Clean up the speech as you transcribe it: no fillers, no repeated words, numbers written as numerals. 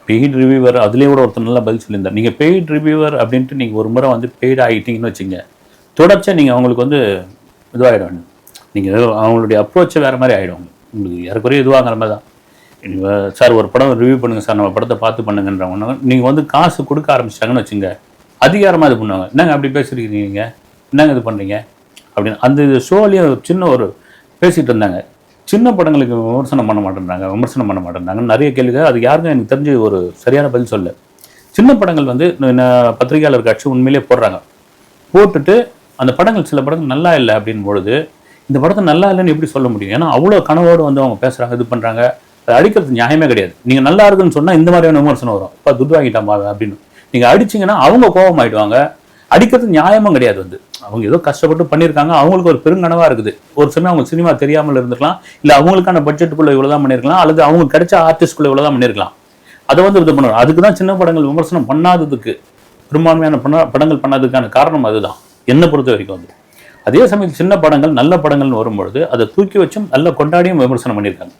Paid reviewer அதுலேயே கூட ஒருத்தர் நல்லா பதில் சொல்லியிருந்தார். நீங்கள் பெய்ட் ரிவ்யூவர் அப்படின்ட்டு நீங்கள் ஒரு முறை வந்து பெய்டு ஆகிட்டீங்கன்னு வச்சுங்க, தொடர்ச்சியாக நீங்கள் அவங்களுக்கு வந்து இதுவாகிடும். நீங்கள் அவங்களுடைய அப்ரோச்சை வேறு மாதிரி ஆகிடும். உங்களுக்கு யாருக்குறைய இதுவாகிற மாதிரி தான். சார் ஒரு படம் ரிவ்யூ பண்ணுங்கள் சார், நம்ம படத்தை பார்த்து பண்ணுங்கன்றவங்க நீங்கள் வந்து காசு கொடுக்க ஆரம்பிச்சிட்டாங்கன்னு வச்சுங்க, அதிகாரமாக இது பண்ணுவாங்க. என்னங்க அப்படி பேசுகிறீங்க, நீங்கள் என்னங்க இது பண்ணுறீங்க அப்படின்னு. அந்த ஷோலேயே சின்ன ஒரு பேசிகிட்டு இருந்தாங்க. சின்ன படங்களுக்கு விமர்சனம் பண்ண மாட்டேன்றாங்க நிறைய கேள்விகள். அது யாருக்கும் எனக்கு தெரிஞ்சு ஒரு சரியான பதில் சொல்ல. சின்ன படங்கள் வந்து பத்திரிகையாளர் காட்சி உண்மையிலே போடுறாங்க. போட்டுட்டு அந்த படங்கள் சில படங்கள் நல்லா இல்லை அப்படின் பொழுது, இந்த படத்தை நல்லா இல்லைன்னு எப்படி சொல்ல முடியும்? ஏன்னா அவ்வளோ கனவோடு வந்து அவங்க பேசுகிறாங்க, இது பண்ணுறாங்க. அது அடிக்கிறது நியாயமே கிடையாது. நீங்கள் நல்லா இருக்குன்னு சொன்னால் இந்த மாதிரியான விமர்சனம் வரும். இப்போ துட்டு வாங்கிட்டாமா அப்படின்னு. நீங்கள் அடிச்சிங்கன்னா அவங்க கோபம் ஆகிடுவாங்க. அடிக்கிறது நியாயமும் கிடையாது. வந்து அவங்க ஏதோ கஷ்டப்பட்டு பண்ணியிருக்காங்க, அவங்களுக்கு ஒரு பெருங்கனவாக இருக்குது. ஒரு சமயம் அவங்க சினிமா தெரியாமல் இருந்திருக்கலாம், இல்லை அவங்களுக்கான பட்ஜெட்டுக்குள்ளே இவ்வளோதான் பண்ணியிருக்கலாம், அல்லது அவங்க கிடைச்ச ஆர்டிஸ்ட்குள்ளே இவ்வளோதான் பண்ணியிருக்கலாம். அதை வந்து இது பண்ணுவாங்க. அதுக்கு தான் சின்ன படங்கள் விமர்சனம் பண்ணாததுக்கு, பெரும்பான்மையான படங்கள் பண்ணாததுக்கான காரணம் அதுதான் என்னை பொறுத்த வரைக்கும். வந்து அதே சமயத்தில் சின்ன படங்கள் நல்ல படங்கள்னு வரும்பொழுது அதை தூக்கி வச்சும் நல்ல கொண்டாடியும் விமர்சனம் பண்ணியிருக்காங்க.